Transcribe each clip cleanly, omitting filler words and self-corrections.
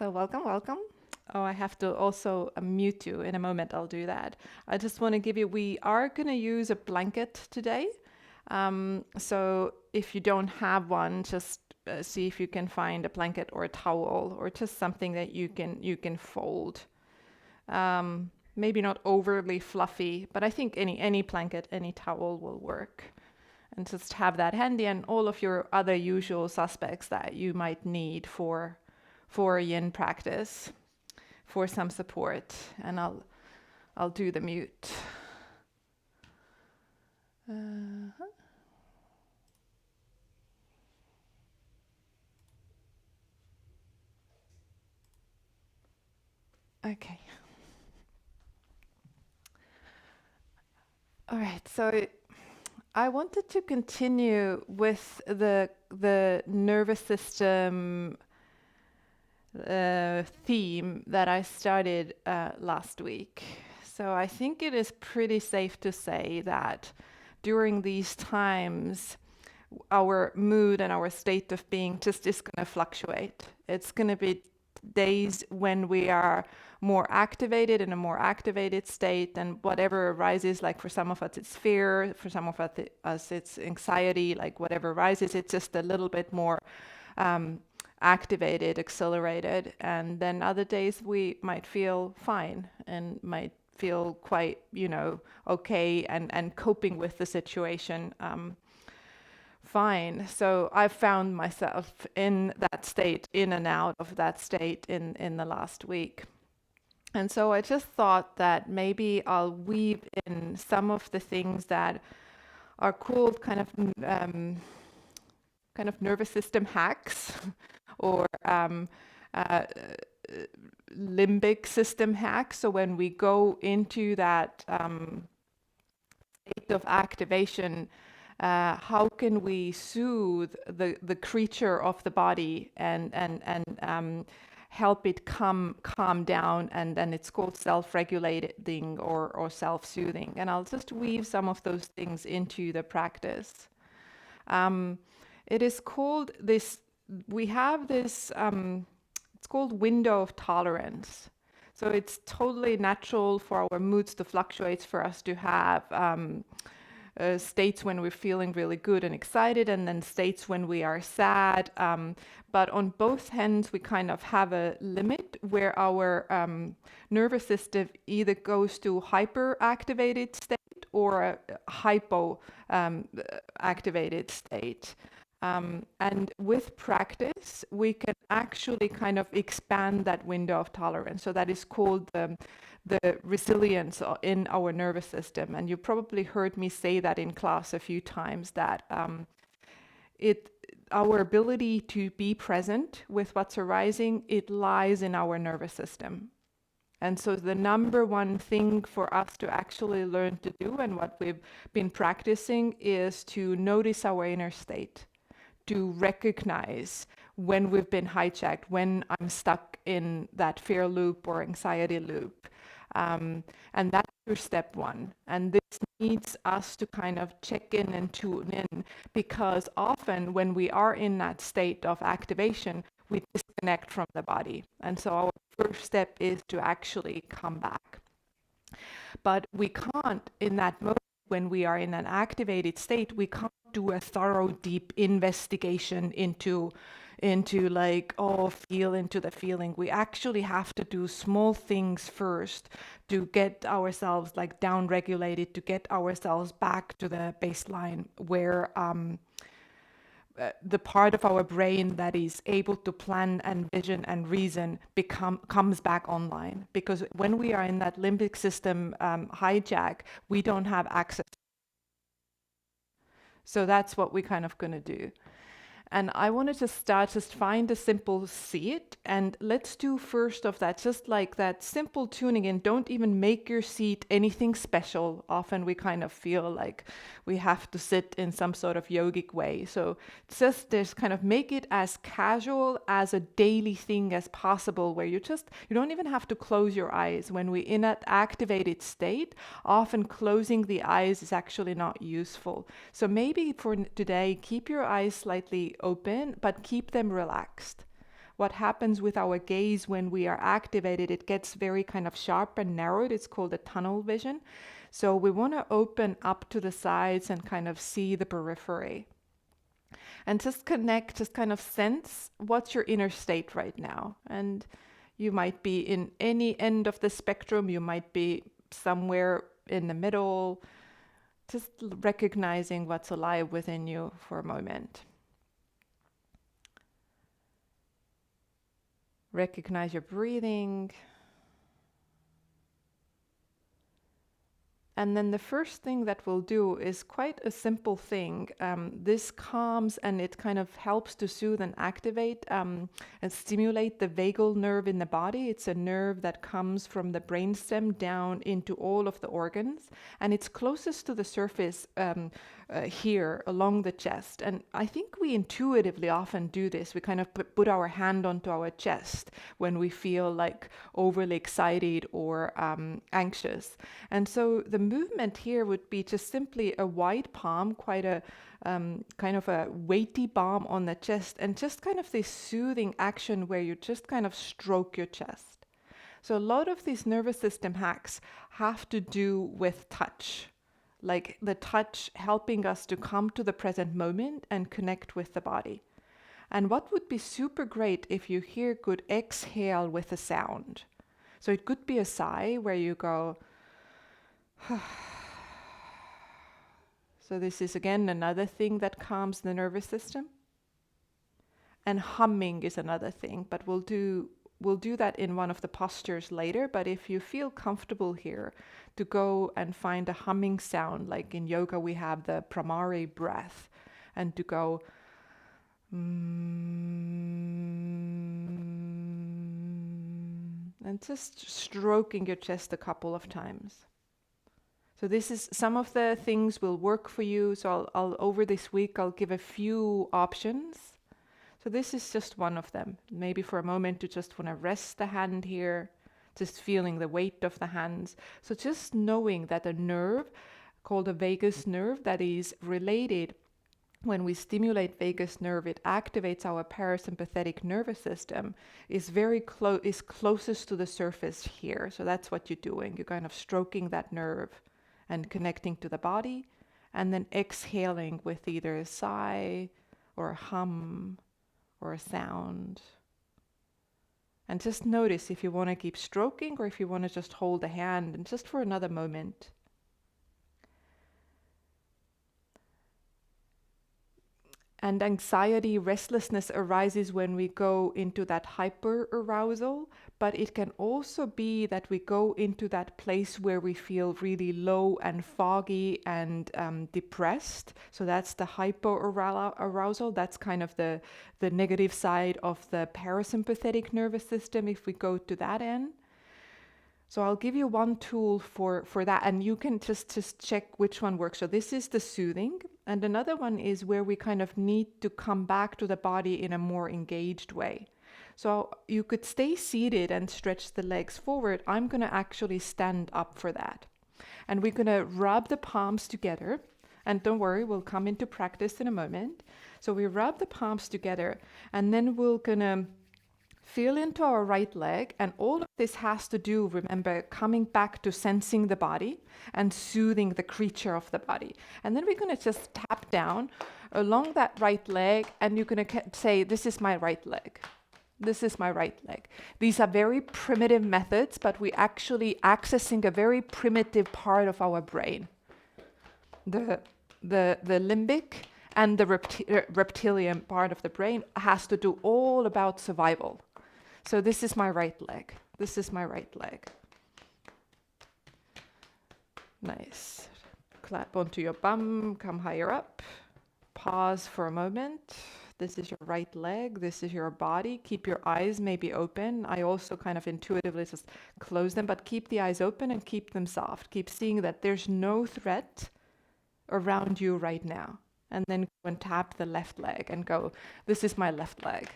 So welcome, welcome. Oh, I have to also mute you in a moment. I'll do that. I just want to give you, we are going to use a blanket today. So if you don't have one, just see if you can find a blanket or a towel or just something that you can fold. Maybe not overly fluffy, but I think any blanket, any towel will work. And just have that handy and all of your other usual suspects that you might need for a yin practice, for some support. And I'll do the mute. Uh-huh. Okay. All right. So I wanted to continue with the nervous system theme that I started last week. So I think it is pretty safe to say that during these times, our mood and our state of being just is going to fluctuate. It's going to be days when we are more activated in a more activated state, and whatever arises, like for some of us it's fear, for some of us it's anxiety, like whatever arises, it's just a little bit more activated, accelerated. And then other days we might feel fine and might feel quite, okay and coping with the situation fine. So I've found myself in that state, in and out of that state in the last week. And so I just thought that maybe I'll weave in some of the things that are called kind of nervous system hacks or uh, limbic system hacks. So when we go into that state of activation, how can we soothe the creature of the body and help it calm down, and it's called self-regulating or self-soothing. And I'll just weave some of those things into the practice. It is called this, we have this, it's called window of tolerance. So it's totally natural for our moods to fluctuate, for us to have states when we're feeling really good and excited, and then states when we are sad. But on both ends, we kind of have a limit where our nervous system either goes to hyperactivated state or a hypo activated state. And with practice, we can actually kind of expand that window of tolerance. So that is called the resilience in our nervous system. And you probably heard me say that in class a few times, that our ability to be present with what's arising, it lies in our nervous system. And so the number one thing for us to actually learn to do, and what we've been practicing, is to notice our inner state, to recognize when we've been hijacked, when I'm stuck in that fear loop or anxiety loop. And that's your step one. And this needs us to kind of check in and tune in, because often when we are in that state of activation, we disconnect from the body. And so our first step is to actually come back. But we can't, in that moment, when we are in an activated state, we can't do a thorough, deep investigation into like, feel into the feeling. We actually have to do small things first to get ourselves like down regulated, to get ourselves back to the baseline where the part of our brain that is able to plan and vision and reason comes back online. Because when we are in that limbic system hijack, we don't have access. So that's what we're kind of going to do. And I wanted to just find a simple seat, and let's do first of that, just like that simple tuning in. Don't even make your seat anything special. Often we kind of feel like we have to sit in some sort of yogic way. So just kind of make it as casual as a daily thing as possible, where you don't even have to close your eyes. When we're in that activated state, often closing the eyes is actually not useful. So maybe for today, keep your eyes slightly open, but keep them relaxed. what happens with our gaze when we are activated, it gets very kind of sharp and narrowed. It's called a tunnel vision. So we want to open up to the sides and kind of see the periphery. And just connect, just kind of sense what's your inner state right now. And you might be in any end of the spectrum, you might be somewhere in the middle, just recognizing what's alive within you for a moment. Recognize your breathing. And then the first thing that we'll do is quite a simple thing. This calms and it kind of helps to soothe and activate and stimulate the vagal nerve in the body. It's a nerve that comes from the brainstem down into all of the organs. And it's closest to the surface here along the chest. And I think we intuitively often do this. We kind of put our hand onto our chest when we feel like overly excited or anxious. And so the movement here would be just simply a wide palm, quite a kind of a weighty palm on the chest, and just kind of this soothing action where you just kind of stroke your chest. So a lot of these nervous system hacks have to do with touch, like the touch helping us to come to the present moment and connect with the body. And what would be super great if you here could exhale with a sound. So it could be a sigh where you go, so this is again another thing that calms the nervous system. And humming is another thing, but we'll do that in one of the postures later. But if you feel comfortable here to go and find a humming sound, like in yoga we have the pramari breath, and to go and just stroking your chest a couple of times. So this is some of the things will work for you. So I'll over this week I'll give a few options. So this is just one of them. Maybe for a moment you just want to rest the hand here, just feeling the weight of the hands. So just knowing that a nerve called a vagus nerve that is related, when we stimulate vagus nerve, it activates our parasympathetic nervous system, is very closest to the surface here. So that's what you're doing. You're kind of stroking that nerve and connecting to the body, and then exhaling with either a sigh or a hum or a sound. And just notice if you want to keep stroking or if you want to just hold a hand and just for another moment. And anxiety, restlessness arises when we go into that hyper arousal, but it can also be that we go into that place where we feel really low and foggy and depressed. So that's the hyper arousal. That's kind of the negative side of the parasympathetic nervous system if we go to that end. So I'll give you one tool for that, and you can just check which one works. So this is the soothing, and another one is where we kind of need to come back to the body in a more engaged way. So you could stay seated and stretch the legs forward. I'm going to actually stand up for that. And we're going to rub the palms together. And don't worry, we'll come into practice in a moment. So we rub the palms together, and then we're going to feel into our right leg, and all of this has to do, remember, coming back to sensing the body and soothing the creature of the body. And then we're going to just tap down along that right leg, and you're going to say, this is my right leg. This is my right leg. These are very primitive methods, but we're actually accessing a very primitive part of our brain. The limbic and the reptilian part of the brain has to do all about survival. So this is my right leg. This is my right leg. Nice. Clap onto your bum, come higher up. Pause for a moment. This is your right leg. This is your body. Keep your eyes maybe open. I also kind of intuitively just close them, but keep the eyes open and keep them soft. Keep seeing that there's no threat around you right now. And then go and tap the left leg and go, this is my left leg.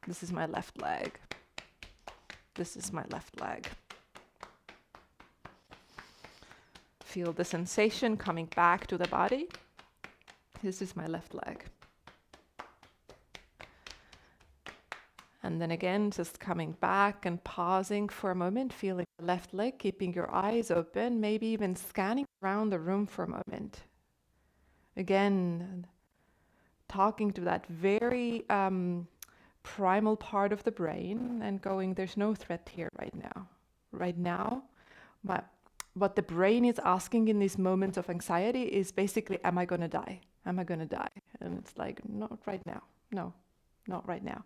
This is my left leg. This is my left leg. Feel the sensation coming back to the body. This is my left leg. And then again, just coming back and pausing for a moment, feeling the left leg, keeping your eyes open, maybe even scanning around the room for a moment. Again, talking to that very primal part of the brain and going, there's no threat here right now. Right now, what the brain is asking in these moments of anxiety is basically, am I going to die? Am I going to die? And it's like, not right now. No, not right now.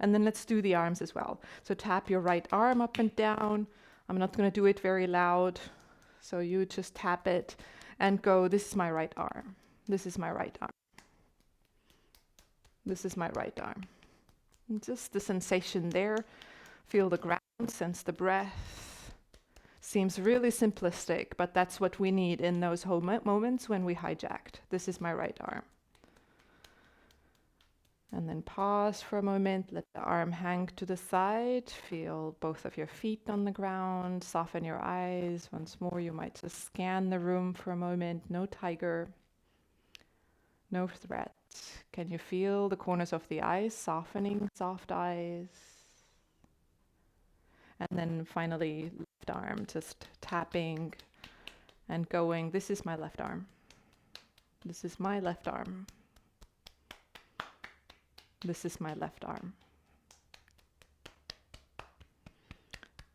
And then let's do the arms as well. So tap your right arm up and down. I'm not going to do it very loud. So you just tap it and go, this is my right arm. This is my right arm. This is my right arm. And just the sensation there. Feel the ground, sense the breath. Seems really simplistic, but that's what we need in those moments when we hijacked. This is my right arm. And then pause for a moment, let the arm hang to the side, feel both of your feet on the ground, soften your eyes. Once more, you might just scan the room for a moment. No tiger, no threat. Can you feel the corners of the eyes softening, soft eyes? And then finally, left arm, just tapping and going, this is my left arm. This is my left arm. This is my left arm.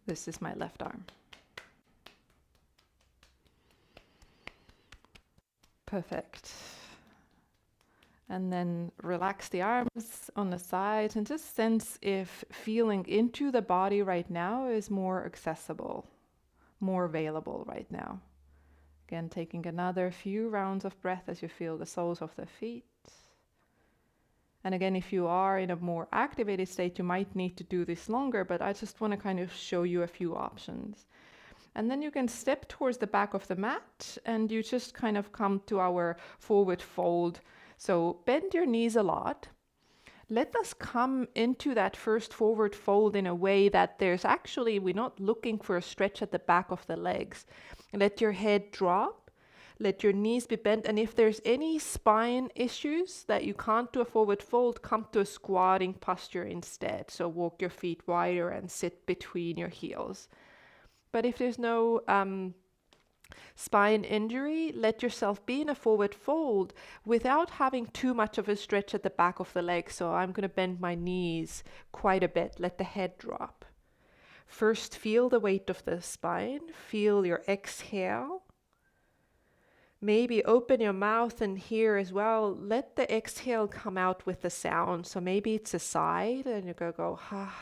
This is my left arm. Perfect. And then relax the arms on the sides and just sense if feeling into the body right now is more accessible, more available right now. Again, taking another few rounds of breath as you feel the soles of the feet. And again, if you are in a more activated state, you might need to do this longer, but I just want to kind of show you a few options. And then you can step towards the back of the mat and you just kind of come to our forward fold. So bend your knees a lot. Let us come into that first forward fold in a way that there's actually, we're not looking for a stretch at the back of the legs. Let your head drop. Let your knees be bent, and if there's any spine issues that you can't do a forward fold, come to a squatting posture instead. So walk your feet wider and sit between your heels. But if there's no spine injury, let yourself be in a forward fold without having too much of a stretch at the back of the leg. So I'm going to bend my knees quite a bit. Let the head drop. First, feel the weight of the spine. Feel your exhale. Maybe open your mouth and here as well. Let the exhale come out with the sound. So maybe it's a sigh and you're going to go, ha,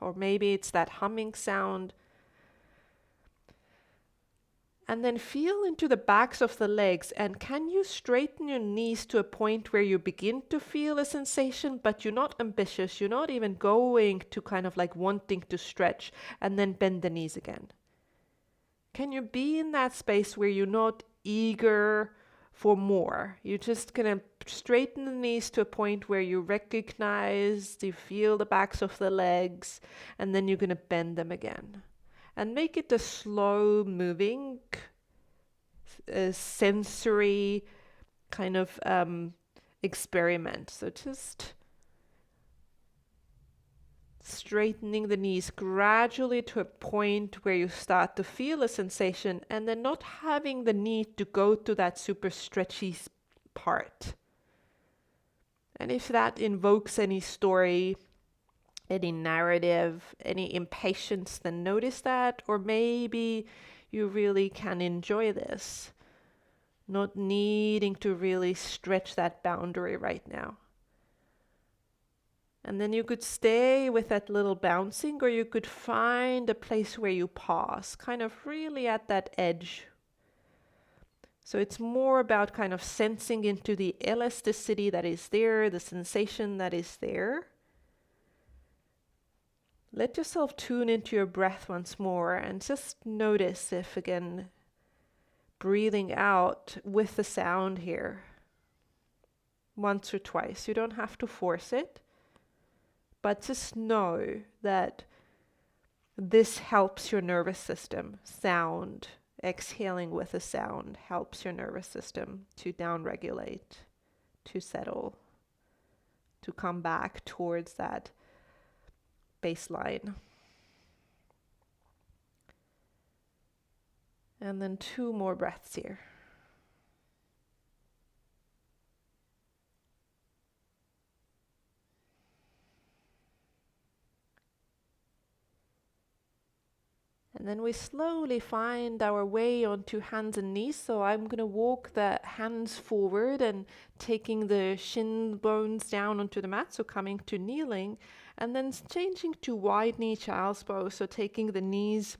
or maybe it's that humming sound. And then feel into the backs of the legs. And can you straighten your knees to a point where you begin to feel a sensation, but you're not ambitious. You're not even going to kind of like wanting to stretch and then bend the knees again. Can you be in that space where you're not eager for more? You're just going to straighten the knees to a point where you recognize, you feel the backs of the legs, and then you're going to bend them again. And make it a slow moving, sensory kind of experiment. So just straightening the knees gradually to a point where you start to feel a sensation and then not having the need to go to that super stretchy part. And if that invokes any story, any narrative, any impatience, then notice that. Or maybe you really can enjoy this, not needing to really stretch that boundary right now. And then you could stay with that little bouncing, or you could find a place where you pause, kind of really at that edge. So it's more about kind of sensing into the elasticity that is there, the sensation that is there. Let yourself tune into your breath once more and just notice if, again, breathing out with the sound here. Once or twice. You don't have to force it. But just know that this helps your nervous system. Sound, exhaling with a sound, helps your nervous system to downregulate, to settle, to come back towards that baseline. And then 2 more breaths here. And then we slowly find our way onto hands and knees. So I'm going to walk the hands forward and taking the shin bones down onto the mat. So coming to kneeling and then changing to wide knee child's pose. So taking the knees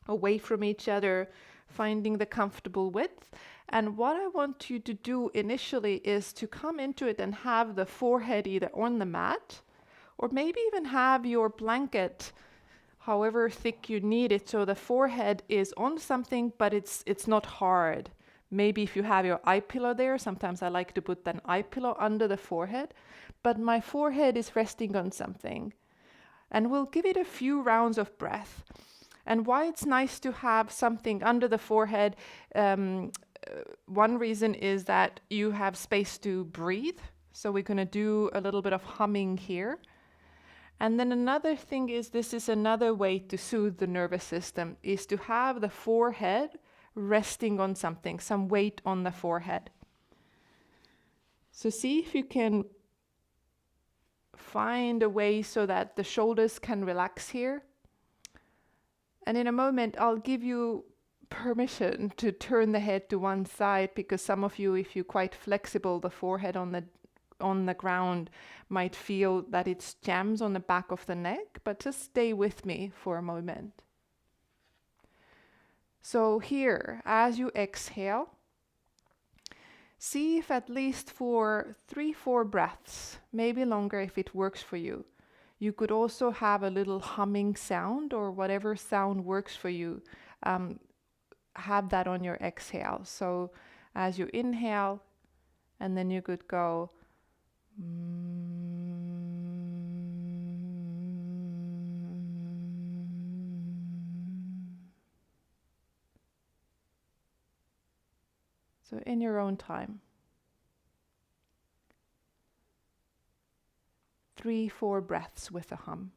away from each other, finding the comfortable width. And what I want you to do initially is to come into it and have the forehead either on the mat or maybe even have your blanket however thick you need it, so the forehead is on something, but it's not hard. Maybe if you have your eye pillow there, sometimes I like to put an eye pillow under the forehead, but my forehead is resting on something. And we'll give it a few rounds of breath. And why it's nice to have something under the forehead, one reason is that you have space to breathe. So we're going to do a little bit of humming here. And then another thing is, this is another way to soothe the nervous system, is to have the forehead resting on something, some weight on the forehead. So see if you can find a way so that the shoulders can relax here. And in a moment, I'll give you permission to turn the head to one side, because some of you, if you're quite flexible, the forehead on the ground might feel that it jams on the back of the neck, but just stay with me for a moment. So here, as you exhale, see if at least for 3-4 breaths, maybe longer if it works for you, you could also have a little humming sound or whatever sound works for you. Have that on your exhale. So as you inhale, and then you could go so in your own time. 3-4 breaths with a hum.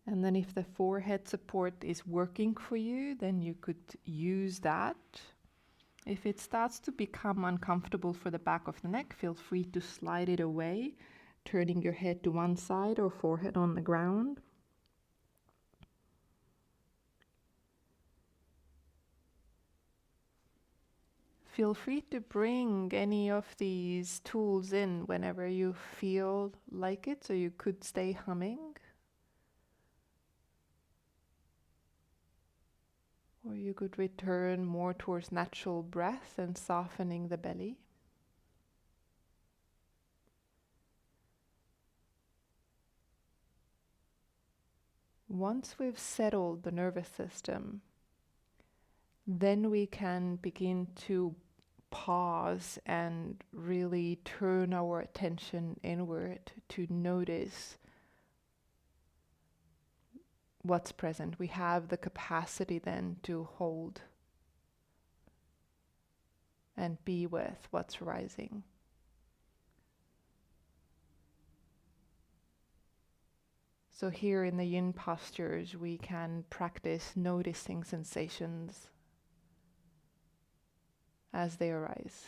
And then if the forehead support is working for you, then you could use that. If it starts to become uncomfortable for the back of the neck, feel free to slide it away, turning your head to one side or forehead on the ground. Feel free to bring any of these tools in whenever you feel like it, so you could stay humming. Or you could return more towards natural breath and softening the belly. Once we've settled the nervous system, then we can begin to pause and really turn our attention inward to notice what's present. We have the capacity then to hold and be with what's rising. So here in the yin postures, we can practice noticing sensations as they arise.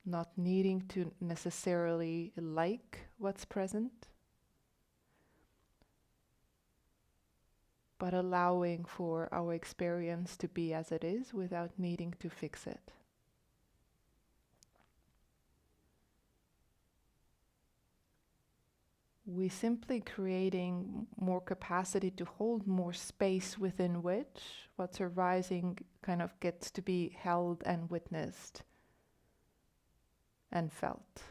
Not needing to necessarily like what's present, but allowing for our experience to be as it is without needing to fix it. we simply creating more capacity to hold more space within which what's arising kind of gets to be held and witnessed and felt.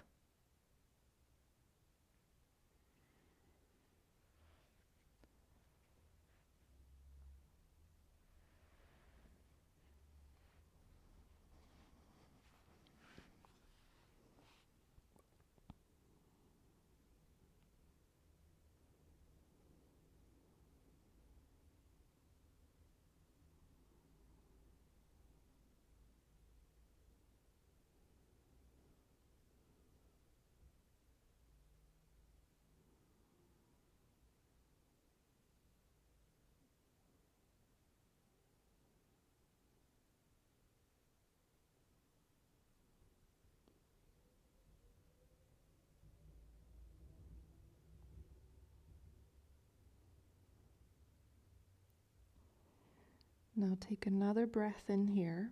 Now take another breath in here.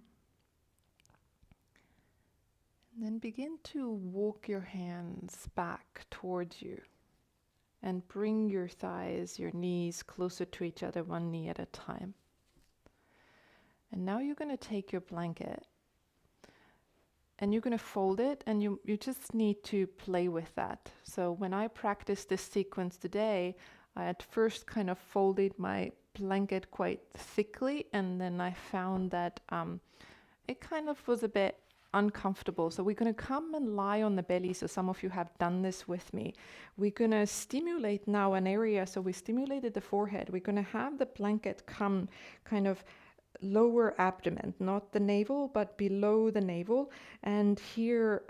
And then begin to walk your hands back towards you and bring your thighs, your knees closer to each other, one knee at a time. And now you're going to take your blanket and you're going to fold it, and you just need to play with that. So when I practiced this sequence today, I at first kind of folded my blanket quite thickly, and then I found that it kind of was a bit uncomfortable. So we're going to come and lie on the belly. So some of you have done this with me. We're going to stimulate now an area. So we stimulated the forehead. We're going to have the blanket come kind of lower abdomen, not the navel, but below the navel, and here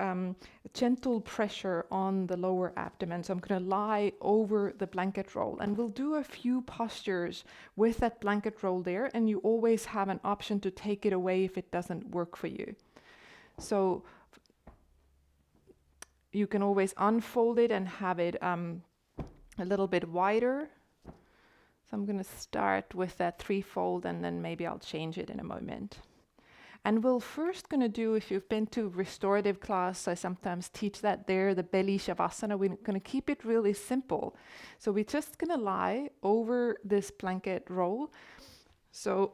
gentle pressure on the lower abdomen. So I'm going to lie over the blanket roll, and we'll do a few postures with that blanket roll there, and you always have an option to take it away if it doesn't work for you. So you can always unfold it and have it a little bit wider. So I'm going to start with that threefold, and then maybe I'll change it in a moment. And we're first going to do, if you've been to restorative class, I sometimes teach that there, the belly shavasana. We're going to keep it really simple. So we're just going to lie over this blanket roll. So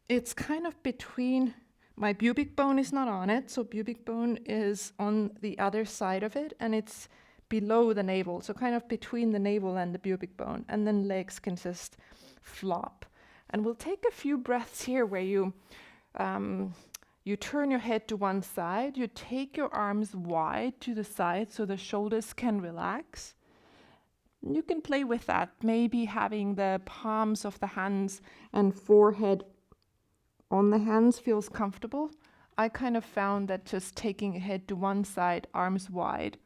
it's kind of between, my pubic bone is not on it, so pubic bone is on the other side of it, and it's below the navel, so kind of between the navel and the pubic bone, and then legs can just flop. And we'll take a few breaths here where you turn your head to one side, you take your arms wide to the side so the shoulders can relax. You can play with that, maybe having the palms of the hands and forehead on the hands feels comfortable. I kind of found that just taking a head to one side, arms wide.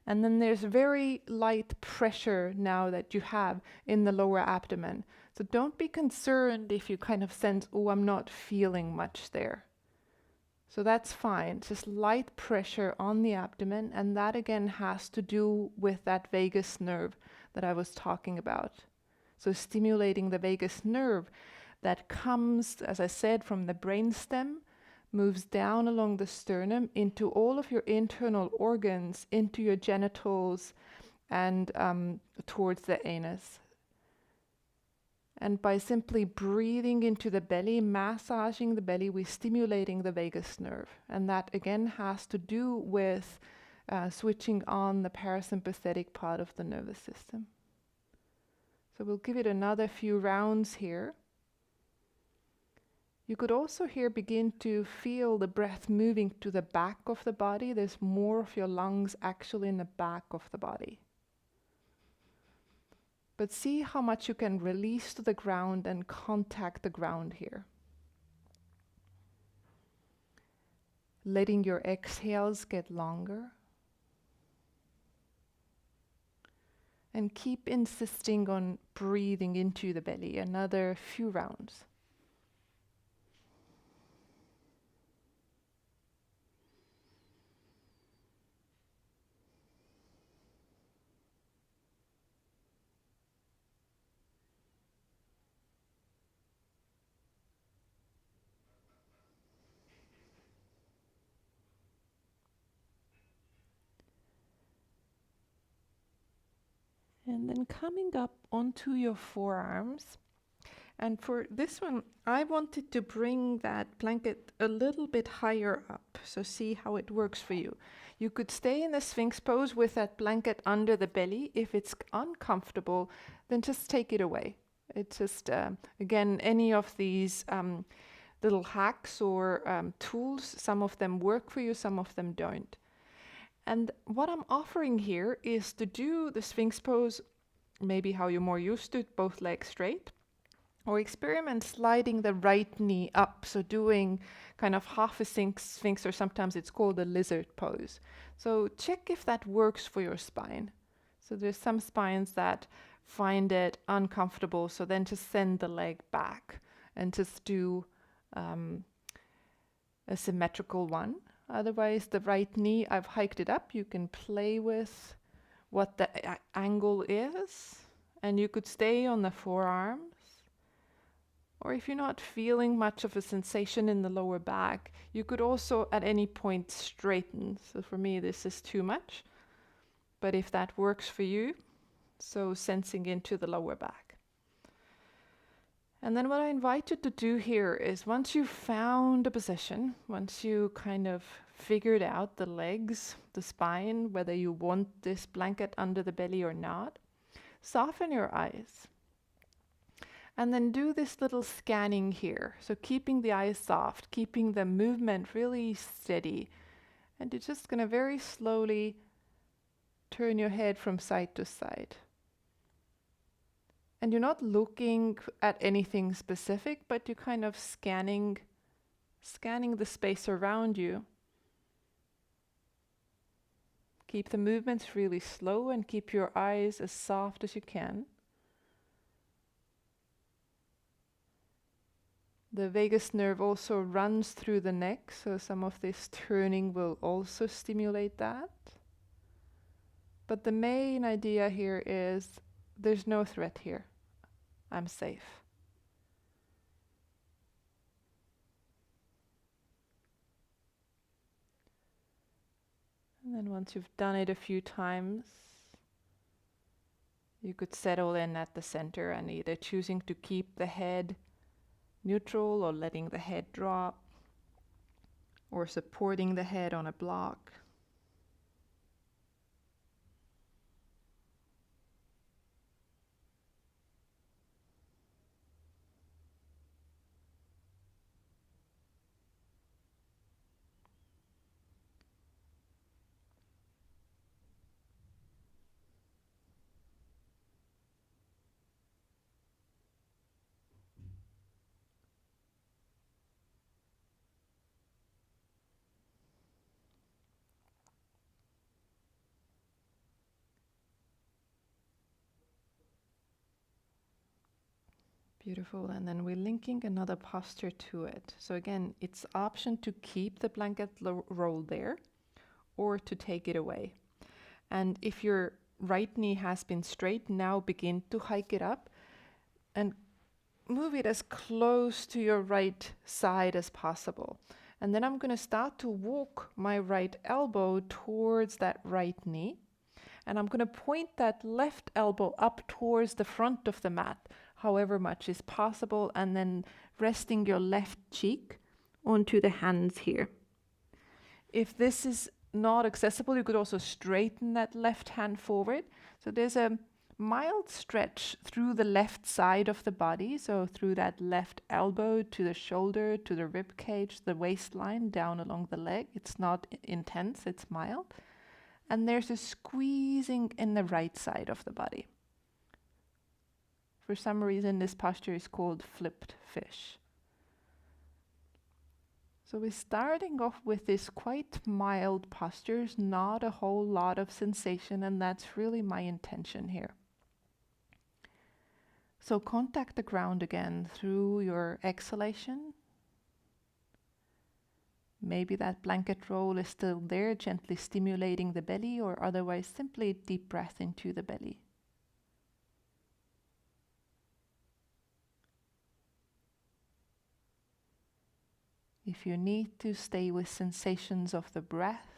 And then there's very light pressure now that you have in the lower abdomen. So don't be concerned if you kind of sense, oh, I'm not feeling much there. So that's fine, just light pressure on the abdomen, and that again has to do with that vagus nerve that I was talking about. So stimulating the vagus nerve that comes, as I said, from the brainstem, moves down along the sternum into all of your internal organs, into your genitals, and towards the anus. And by simply breathing into the belly, massaging the belly, we're stimulating the vagus nerve. And that again has to do with switching on the parasympathetic part of the nervous system. So we'll give it another few rounds here. You could also here begin to feel the breath moving to the back of the body. There's more of your lungs actually in the back of the body. But see how much you can release to the ground and contact the ground here. Letting your exhales get longer. And keep insisting on breathing into the belly. Another few rounds. And then coming up onto your forearms. And for this one, I wanted to bring that blanket a little bit higher up. So see how it works for you. You could stay in the Sphinx pose with that blanket under the belly. If it's uncomfortable, then just take it away. It's just, again, any of these little hacks or tools, some of them work for you, some of them don't. And what I'm offering here is to do the Sphinx pose, maybe how you're more used to it, both legs straight, or experiment sliding the right knee up, so doing kind of half a sphinx, or sometimes it's called a lizard pose. So check if that works for your spine. So there's some spines that find it uncomfortable, so then just send the leg back and just do a symmetrical one. Otherwise, the right knee, I've hiked it up. You can play with what the angle is, and you could stay on the forearms. Or if you're not feeling much of a sensation in the lower back, you could also at any point straighten. So for me, this is too much. But if that works for you, so sensing into the lower back. And then what I invite you to do here is, once you've found a position, once you kind of figured out the legs, the spine, whether you want this blanket under the belly or not, soften your eyes. And then do this little scanning here. So keeping the eyes soft, keeping the movement really steady. And you're just going to very slowly turn your head from side to side. And you're not looking at anything specific, but you're kind of scanning the space around you. Keep the movements really slow and keep your eyes as soft as you can. The vagus nerve also runs through the neck, so some of this turning will also stimulate that. But the main idea here is there's no threat here. I'm safe. And then once you've done it a few times, you could settle in at the center and either choosing to keep the head neutral or letting the head drop, or supporting the head on a block. Beautiful, and then we're linking another posture to it. So again, it's option to keep the blanket rolled there or to take it away. And if your right knee has been straight, now begin to hike it up and move it as close to your right side as possible. And then I'm going to start to walk my right elbow towards that right knee. And I'm going to point that left elbow up towards the front of the mat, however much is possible, and then resting your left cheek onto the hands here. If this is not accessible, you could also straighten that left hand forward. So there's a mild stretch through the left side of the body, so through that left elbow to the shoulder, to the rib cage, the waistline, down along the leg. It's not intense, it's mild. And there's a squeezing in the right side of the body. For some reason, this posture is called flipped fish. So we're starting off with this quite mild postures, not a whole lot of sensation, and that's really my intention here. So contact the ground again through your exhalation. Maybe that blanket roll is still there, gently stimulating the belly, or otherwise simply deep breath into the belly. If you need to stay with sensations of the breath,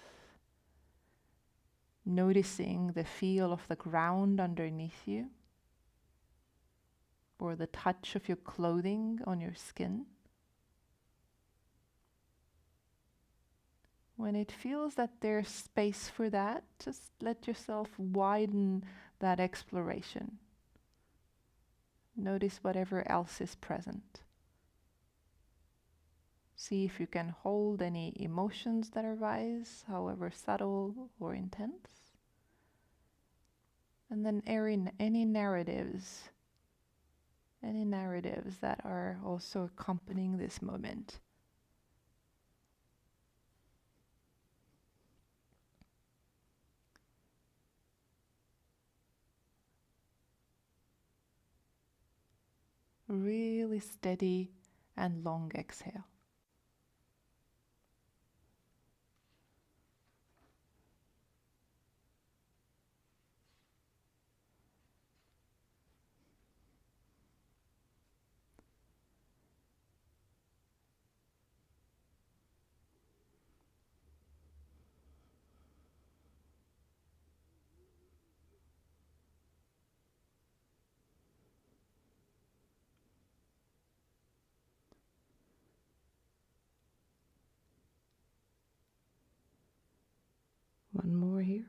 noticing the feel of the ground underneath you, or the touch of your clothing on your skin. When it feels that there's space for that, just let yourself widen that exploration. Notice whatever else is present. See if you can hold any emotions that arise, however subtle or intense. And then any narratives that are also accompanying this moment. Really steady and long exhale. One more here.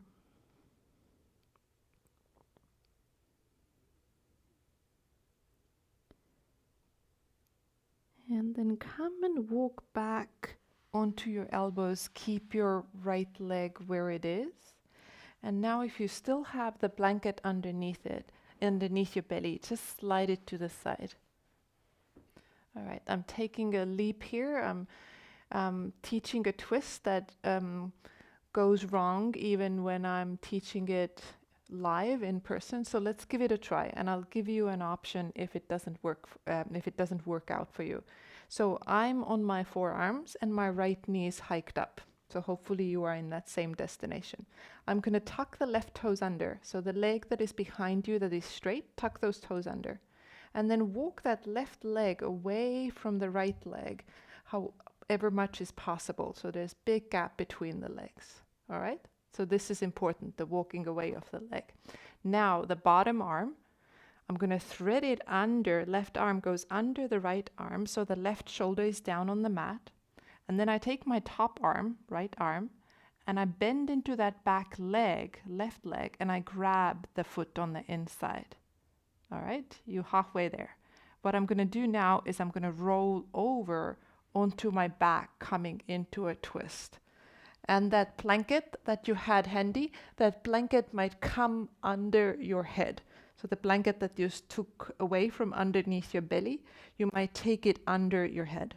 And then come and walk back onto your elbows. Keep your right leg where it is. And now if you still have the blanket underneath your belly, just slide it to the side. All right, I'm taking a leap here. I'm teaching a twist that goes wrong even when I'm teaching it live in person. So let's give it a try, and I'll give you an option if it doesn't work out for you. So I'm on my forearms and my right knee is hiked up. So hopefully you are in that same destination. I'm going to tuck the left toes under. So the leg that is behind you that is straight, tuck those toes under. And then walk that left leg away from the right leg, however much is possible. So there's big gap between the legs. All right? So this is important, the walking away of the leg. Now the bottom arm, I'm going to thread it under, left arm goes under the right arm, so the left shoulder is down on the mat. And then I take my top arm, right arm, and I bend into that back leg, left leg, and I grab the foot on the inside. All right, you halfway there. What I'm going to do now is I'm going to roll over onto my back, coming into a twist. And that blanket that you had handy, that blanket might come under your head. So the blanket that you took away from underneath your belly, you might take it under your head.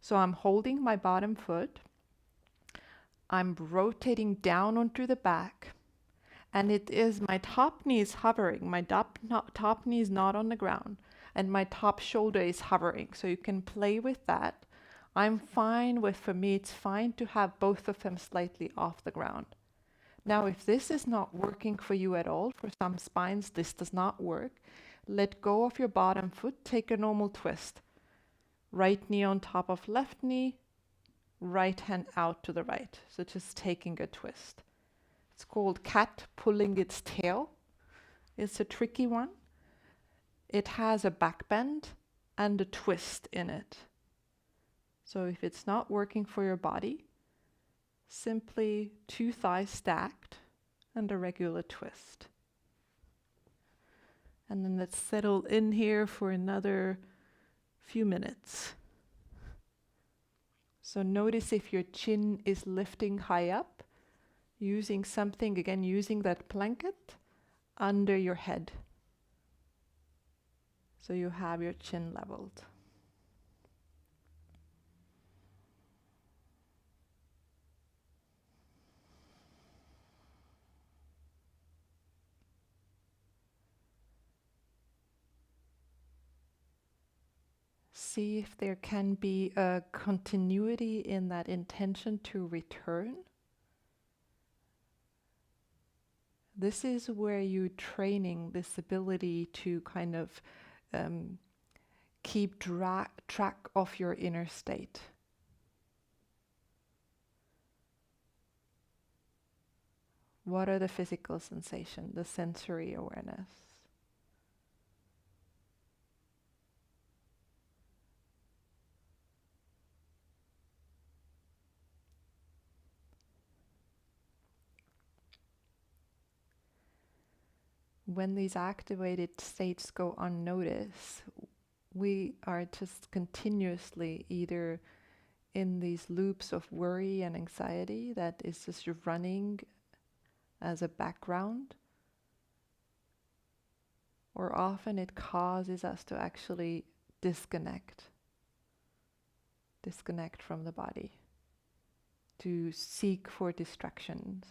So I'm holding my bottom foot. I'm rotating down onto the back. And it is my top knee is hovering. My top knee is not on the ground. And my top shoulder is hovering. So you can play with that. I'm fine with, for me, it's fine to have both of them slightly off the ground. Now, if this is not working for you at all, for some spines, this does not work, let go of your bottom foot, take a normal twist. Right knee on top of left knee, right hand out to the right. So just taking a twist. It's called cat pulling its tail. It's a tricky one. It has a back bend and a twist in it. So if it's not working for your body, simply 2 thighs stacked and a regular twist. And then let's settle in here for another few minutes. So notice if your chin is lifting high up, using something, again, using that blanket under your head. So you have your chin leveled. See if there can be a continuity in that intention to return. This is where you're training this ability to kind of keep track of your inner state. What are the physical sensations, the sensory awareness? When these activated states go unnoticed, we are just continuously either in these loops of worry and anxiety that is just running as a background, or often it causes us to actually disconnect from the body, to seek for distractions.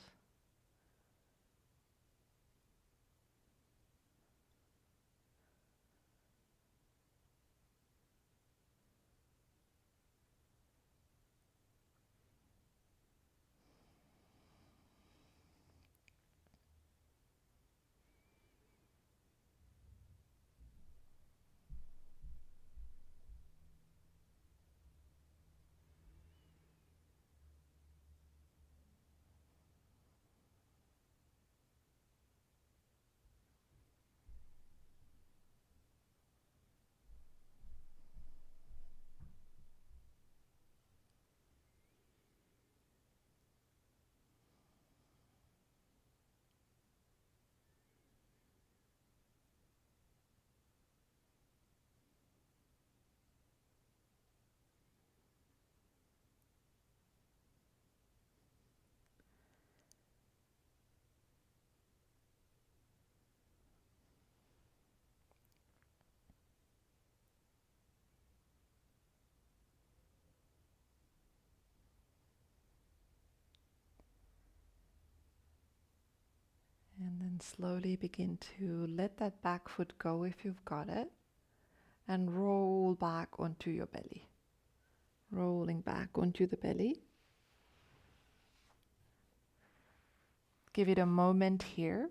And then slowly begin to let that back foot go if you've got it, and roll back onto your belly. Rolling back onto the belly. Give it a moment here.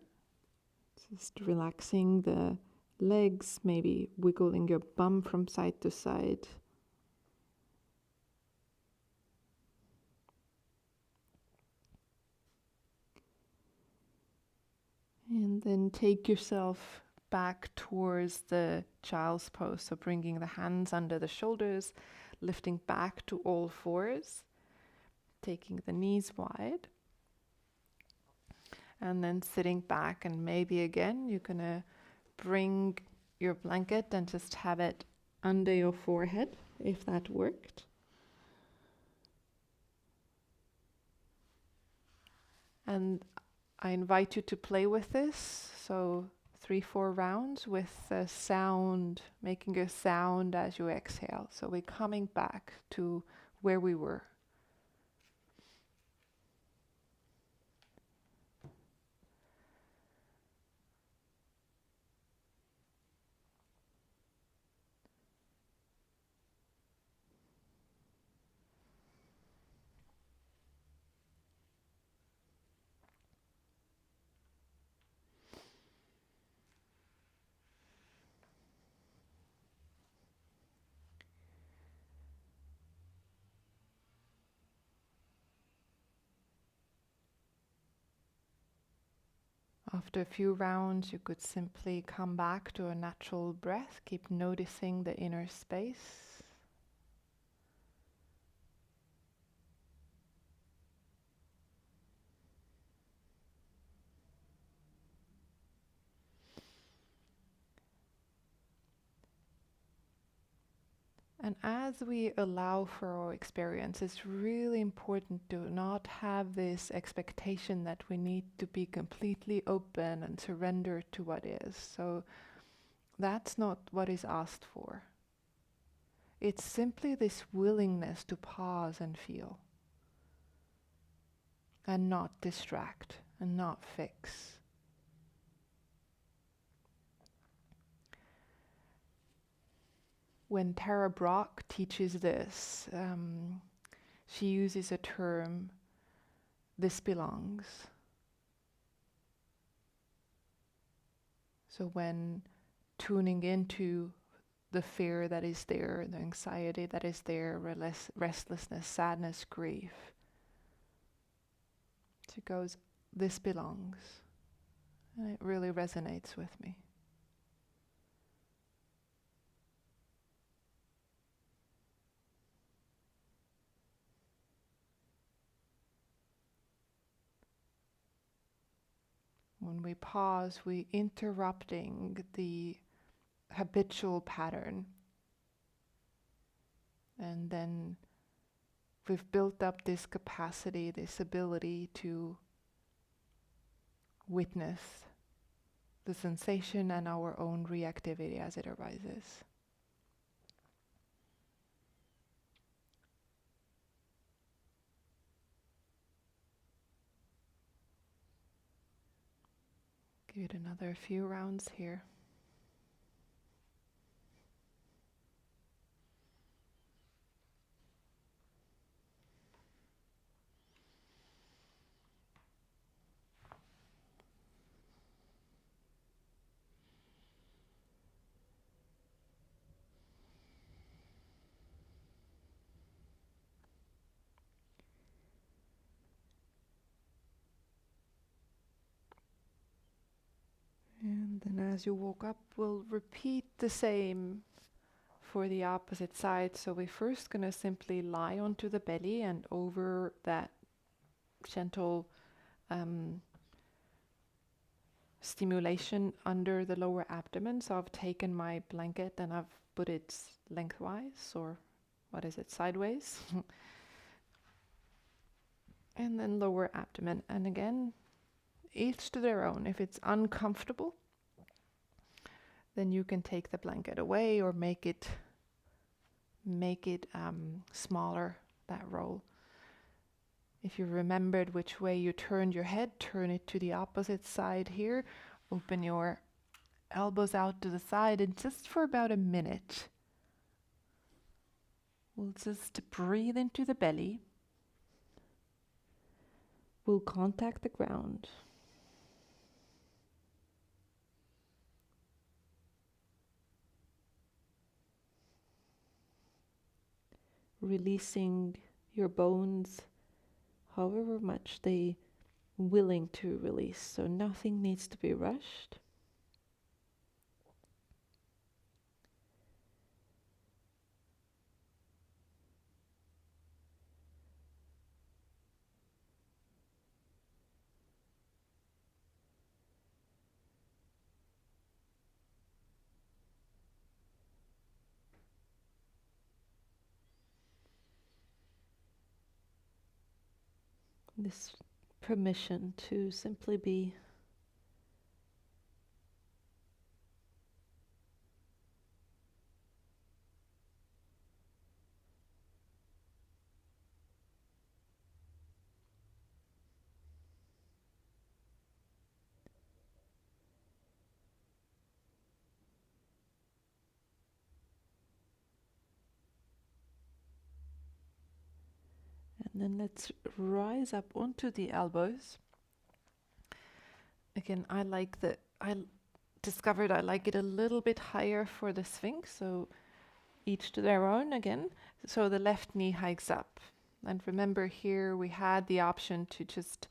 Just relaxing the legs, maybe wiggling your bum from side to side. And then take yourself back towards the child's pose. So bringing the hands under the shoulders, lifting back to all fours, taking the knees wide. And then sitting back, and maybe again you're going to bring your blanket and just have it under your forehead, if that worked. And I invite you to play with this. So 3-4 rounds with a sound, making a sound as you exhale. So we're coming back to where we were. After a few rounds, you could simply come back to a natural breath. Keep noticing the inner space. And as we allow for our experience, it's really important to not have this expectation that we need to be completely open and surrender to what is. So that's not what is asked for. It's simply this willingness to pause and feel, and not distract, and not fix. When Tara Brach teaches this, she uses a term, "this belongs." So when tuning into the fear that is there, the anxiety that is there, restlessness, sadness, grief, she goes, this belongs. And it really resonates with me. When we pause, we interrupting the habitual pattern. And then we've built up this capacity, this ability to witness the sensation and our own reactivity as it arises. Give it another few rounds here. And then as you walk up, we'll repeat the same for the opposite side. So we're first going to simply lie onto the belly and over that gentle stimulation under the lower abdomen. So I've taken my blanket and I've put it lengthwise, or what is it, sideways. And then lower abdomen. And again, each to their own. If it's uncomfortable, then you can take the blanket away or make it smaller, that roll. If you remembered which way you turned your head, turn it to the opposite side here. Open your elbows out to the side, and just for about a minute, we'll just breathe into the belly. We'll contact the ground. Releasing your bones however much they willing to release, so nothing needs to be rushed. This permission to simply be. And then let's rise up onto the elbows. Again, I discovered I like it a little bit higher for the Sphinx, so each to their own again. So the left knee hikes up. And remember, here we had the option to just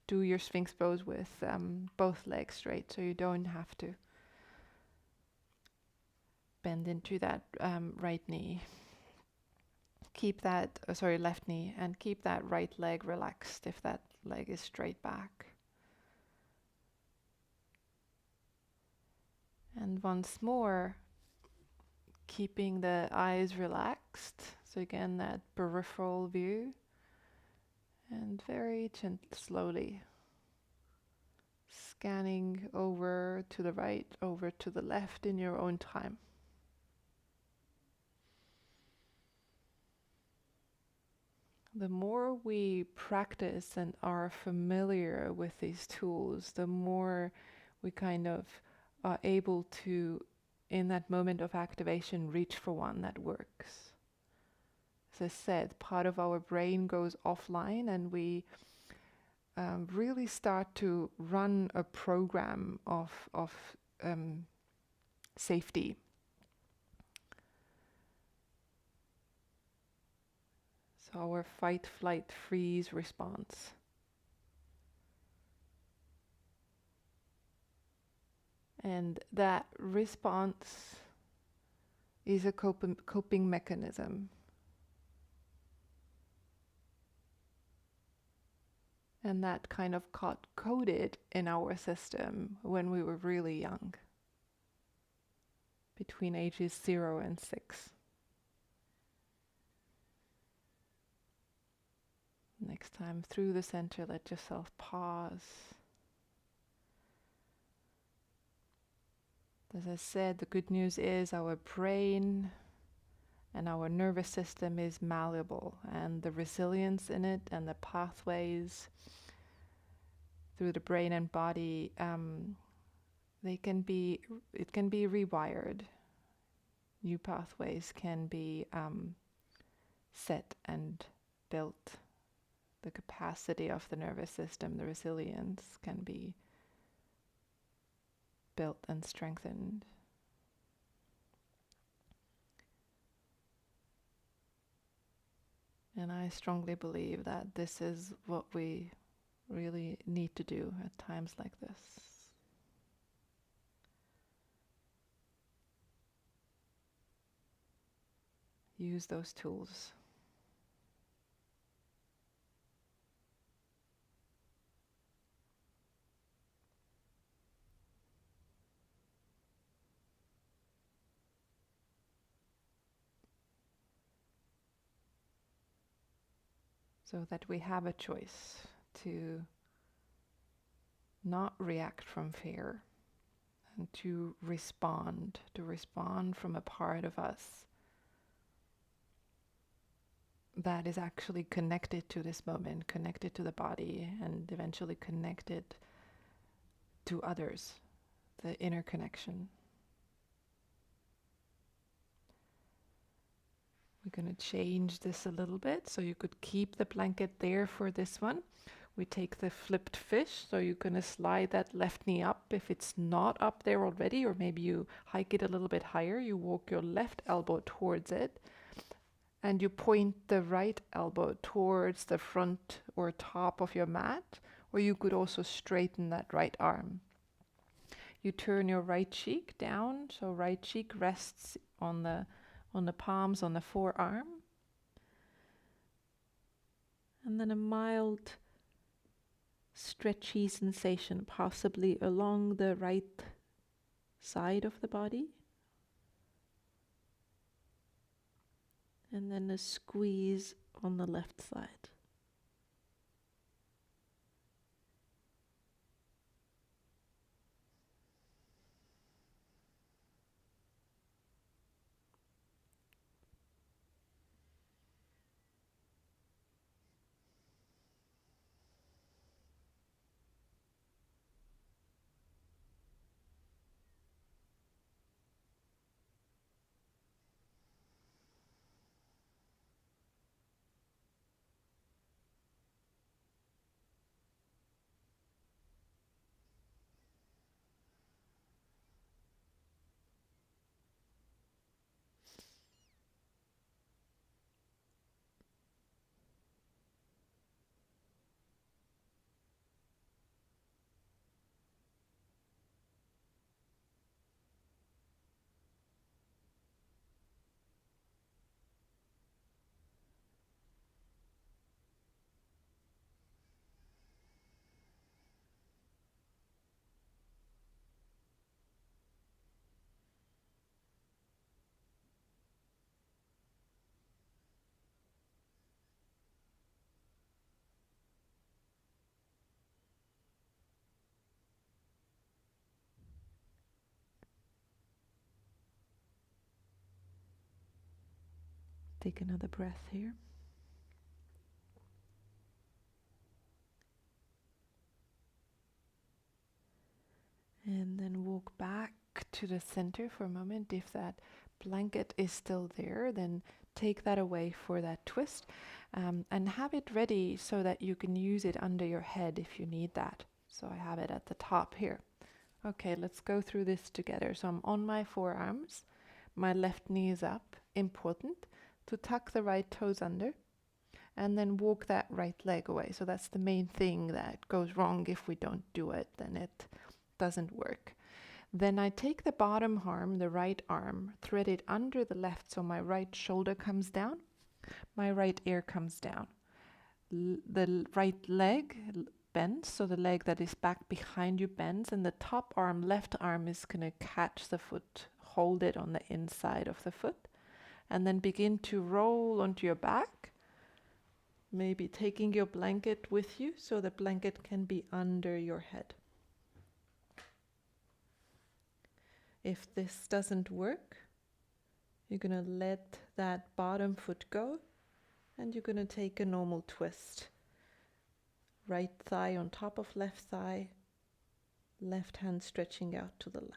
do your Sphinx pose with both legs straight, so you don't have to bend into that right knee. Keep that, left knee, and keep that right leg relaxed if that leg is straight back. And once more, keeping the eyes relaxed. So again, that peripheral view. And very slowly scanning over to the right, over to the left in your own time. The more we practice and are familiar with these tools, the more we kind of are able to, in that moment of activation, reach for one that works. As I said, part of our brain goes offline and we really start to run a program of safety. So our fight, flight, freeze response. And that response is a coping mechanism. And that kind of got coded in our system when we were really young, between ages 0 and 6. Next time through the center, let yourself pause. As I said, the good news is our brain and our nervous system is malleable, and the resilience in it and the pathways through the brain and body, it can be rewired. New pathways can be set and built. The capacity of the nervous system, the resilience, can be built and strengthened. And I strongly believe that this is what we really need to do at times like this. Use those tools. So that we have a choice to not react from fear and to respond from a part of us that is actually connected to this moment, connected to the body, and eventually connected to others, the inner connection. We're going to change this a little bit, so you could keep the blanket there for this one. We take the flipped fish, so you're going to slide that left knee up if it's not up there already, or maybe you hike it a little bit higher. You walk your left elbow towards it, and you point the right elbow towards the front or top of your mat, or you could also straighten that right arm. You turn your right cheek down, so right cheek rests on the palms, on the forearm. And then a mild stretchy sensation, possibly along the right side of the body. And then a squeeze on the left side. Take another breath here. And then walk back to the center for a moment. If that blanket is still there, then take that away for that twist, and have it ready so that you can use it under your head if you need that. So I have it at the top here. Okay, let's go through this together. So I'm on my forearms, my left knee is up. Important to tuck the right toes under, and then walk that right leg away. So that's the main thing that goes wrong if we don't do it, then it doesn't work. Then I take the bottom arm, the right arm, thread it under the left so my right shoulder comes down, my right ear comes down. The right leg bends, so the leg that is back behind you bends, and the top arm, left arm, is going to catch the foot, hold it on the inside of the foot, and then begin to roll onto your back, maybe taking your blanket with you so the blanket can be under your head. If this doesn't work, you're going to let that bottom foot go, and you're going to take a normal twist. Right thigh on top of left thigh, left hand stretching out to the left.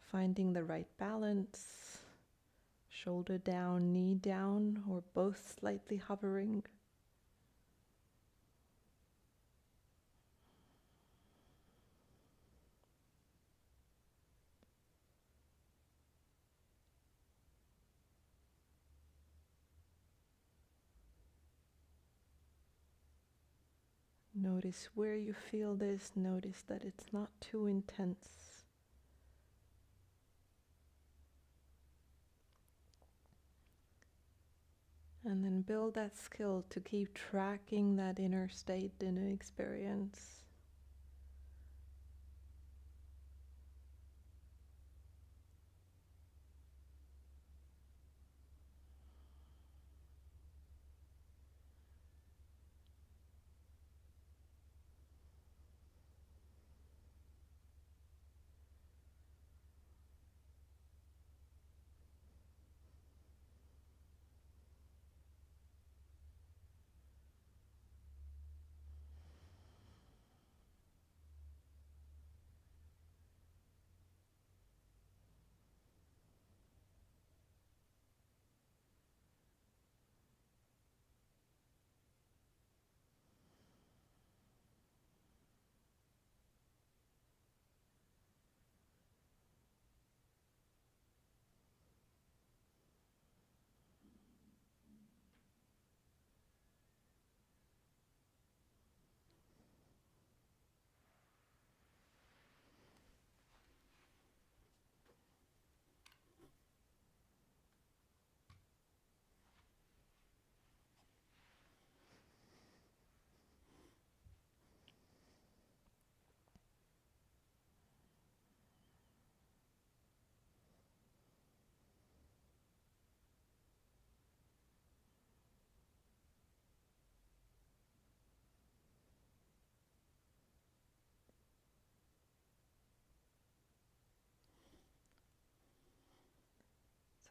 Finding the right balance, shoulder down, knee down, or both slightly hovering. Notice where you feel this, notice that it's not too intense. And then build that skill to keep tracking that inner state, inner experience.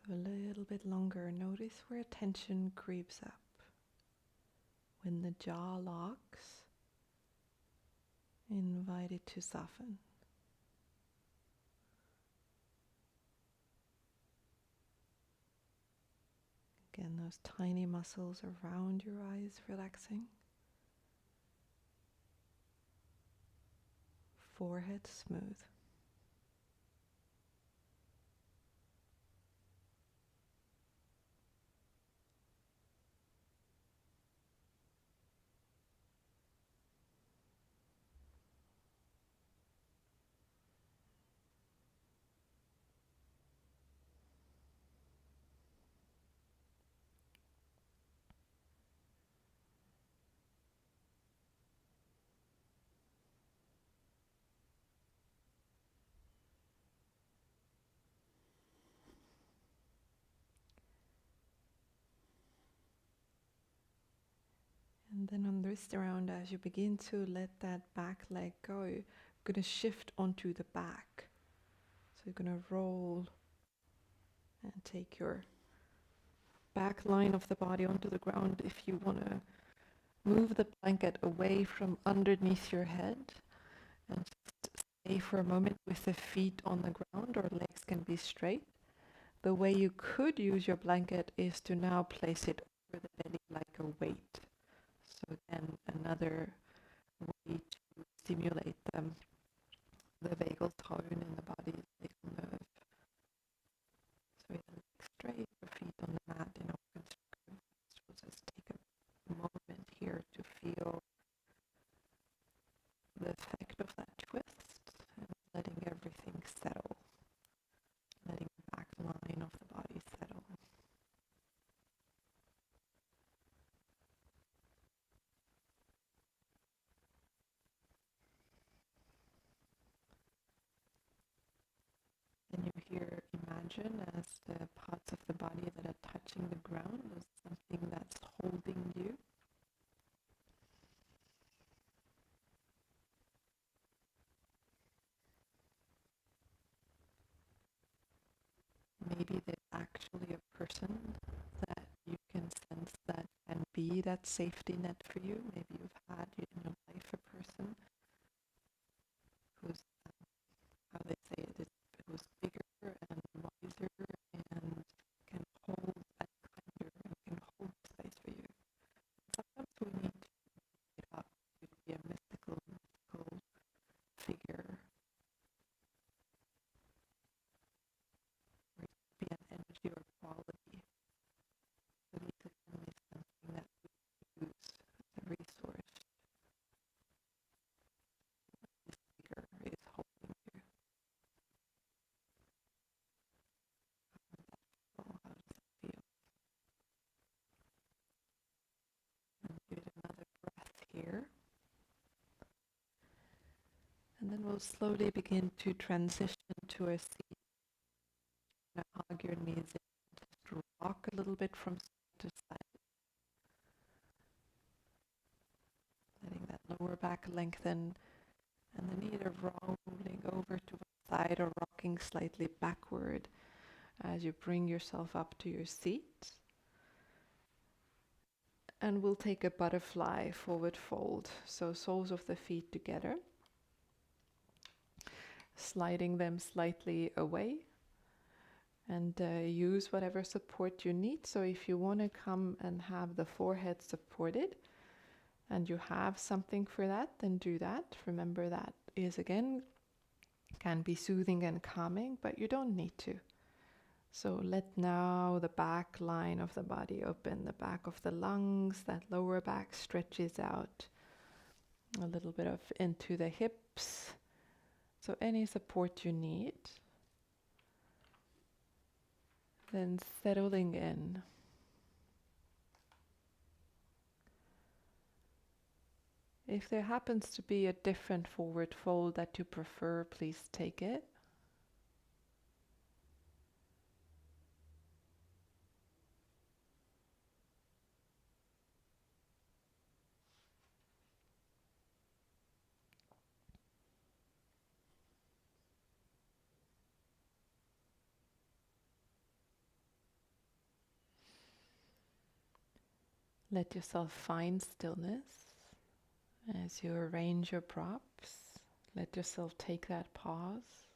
So a little bit longer, notice where tension creeps up. When the jaw locks, invite it to soften. Again, those tiny muscles around your eyes relaxing. Forehead smooth. And then on this round, as you begin to let that back leg go, you're going to shift onto the back. So you're going to roll and take your back line of the body onto the ground. If you want to move the blanket away from underneath your head and just stay for a moment with the feet on the ground, or legs can be straight. The way you could use your blanket is to now place it over the belly like a weight. So again, another way to stimulate the vagal tone in the body, the vagal nerve. So your legs straight, your feet on the mat in imagine as the parts of the body that are touching the ground as something that's holding you. Maybe there's actually a person that you can sense that can be that safety net for you. Maybe you've had in your life a person who's, how they say it, who's bigger and wiser and can hold that kinder and can hold space for you. Sometimes we need to get up to be a mystical figure, or to be an energy or quality. So these are only something that we use as a resource. This figure is holding you. How does that feel? And give it another breath here. And then we'll slowly begin to transition to a seat. Now hug your knees in. Just rock a little bit from side to side, letting that lower back lengthen, and then either rolling over to one side or rocking slightly backward as you bring yourself up to your seat. And we'll take a butterfly forward fold, so soles of the feet together, sliding them slightly away, and use whatever support you need. So if you want to come and have the forehead supported and you have something for that, then do that. Remember that is, again, can be soothing and calming, but you don't need to. So let now the back line of the body open, the back of the lungs, that lower back stretches out a little bit of into the hips. So any support you need. Then settling in. If there happens to be a different forward fold that you prefer, please take it. Let yourself find stillness as you arrange your props. Let yourself take that pause.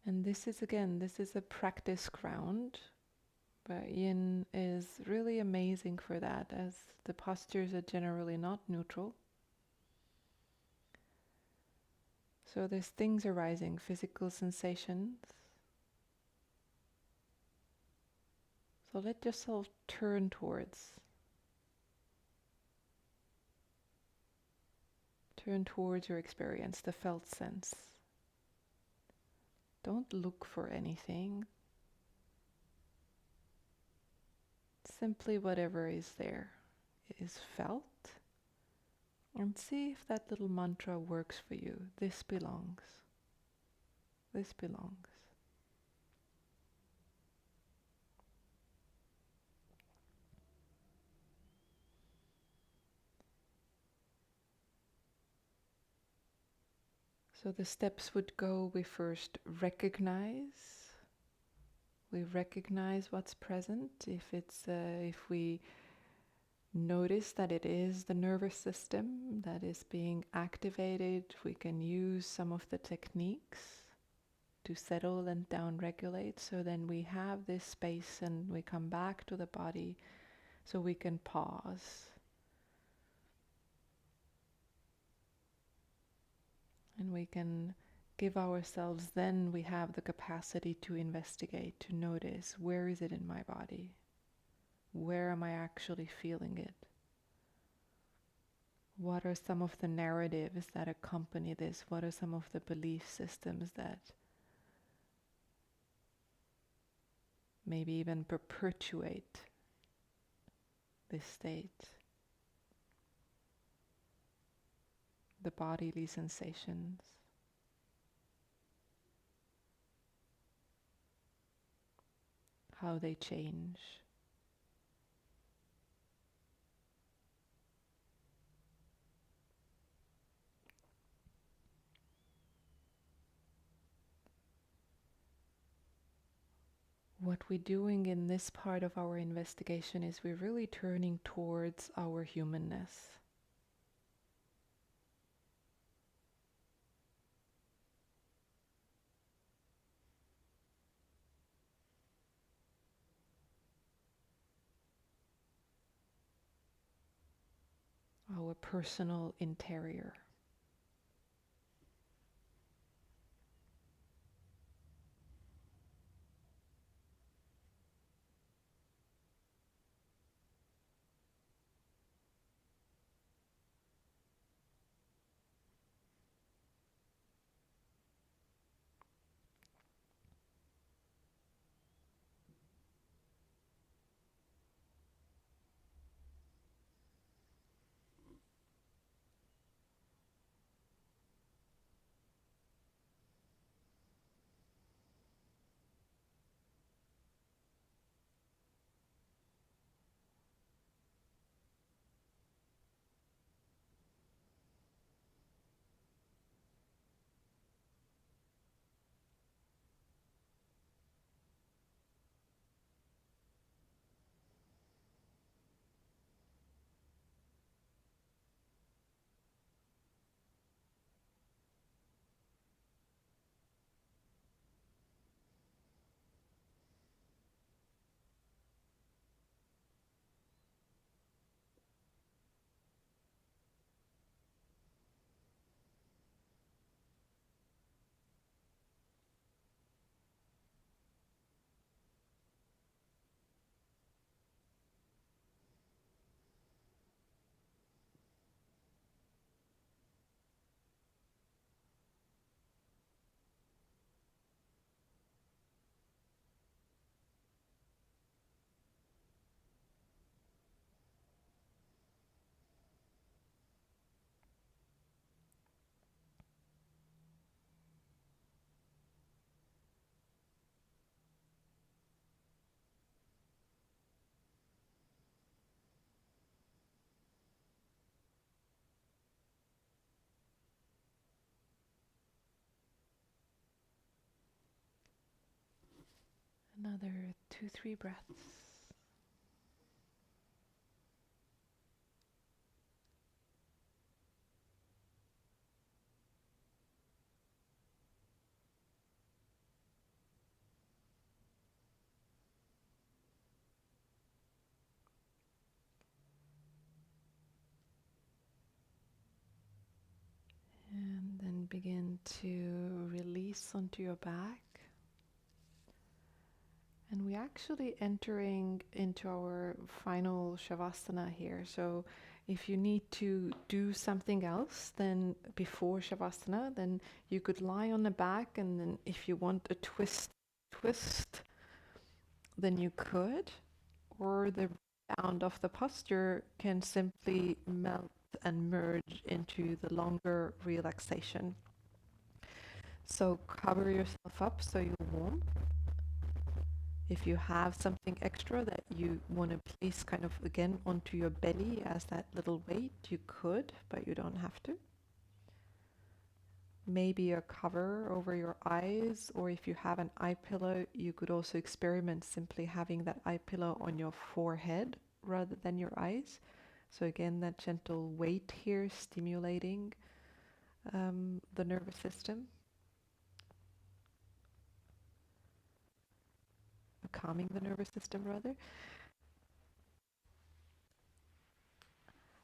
And this is, again, this is a practice ground, but yin is really amazing for that, as the postures are generally not neutral. So there's things arising, physical sensations. So let yourself turn towards your experience, the felt sense. Don't look for anything. Simply whatever is there is felt. And see if that little mantra works for you. This belongs. This belongs. So the steps would go, we first recognize. We recognize what's present. If we notice that it is the nervous system that is being activated, we can use some of the techniques to settle and down-regulate. So then we have this space and we come back to the body so we can pause. And we can give ourselves, then we have the capacity to investigate, to notice, where is it in my body? Where am I actually feeling it? What are some of the narratives that accompany this? What are some of the belief systems that maybe even perpetuate this state? the bodily sensations, how they change. What we're doing in this part of our investigation is we're really turning towards our humanness. Our personal interior. Another 2-3 breaths. And then begin to release onto your back. And we're actually entering into our final Shavasana here. So if you need to do something else then before Shavasana, then you could lie on the back, and then if you want a twist, then you could. Or the rebound of the posture can simply melt and merge into the longer relaxation. So cover yourself up so you're warm. If you have something extra that you want to place kind of again onto your belly as that little weight, you could, but you don't have to. Maybe a cover over your eyes, or if you have an eye pillow, you could also experiment simply having that eye pillow on your forehead rather than your eyes. So again, that gentle weight here stimulating the nervous system, calming the nervous system rather.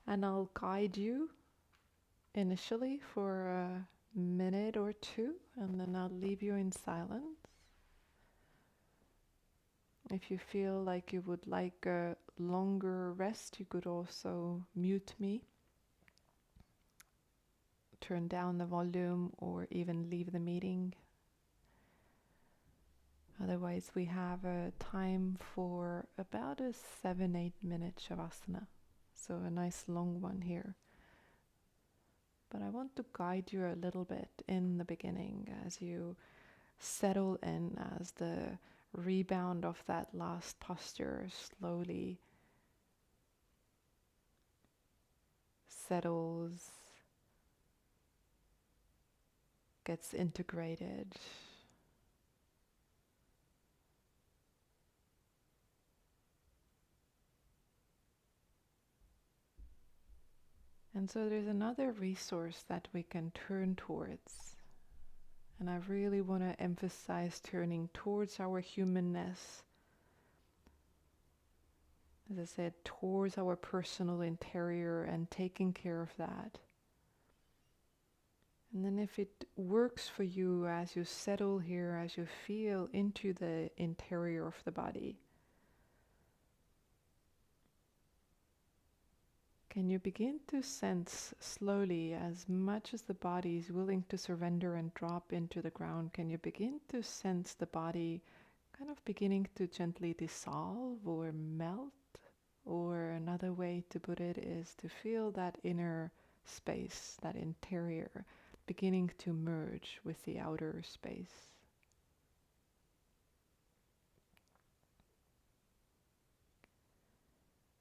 And I'll guide you initially for a minute or two, and then I'll leave you in silence. If you feel like you would like a longer rest, you could also mute me, turn down the volume, or even leave the meeting. Otherwise, we have a time for about a 7-8 minute Shavasana. So a nice long one here. but I want to guide you a little bit in the beginning as you settle in, as the rebound of that last posture slowly settles, gets integrated. And so there's another resource that we can turn towards. And I really want to emphasize turning towards our humanness. As I said, towards our personal interior and taking care of that. And then if it works for you as you settle here, as you feel into the interior of the body, can you begin to sense slowly, as much as the body is willing to surrender and drop into the ground, can you begin to sense the body kind of beginning to gently dissolve or melt? Or another way to put it is to feel that inner space, that interior, beginning to merge with the outer space.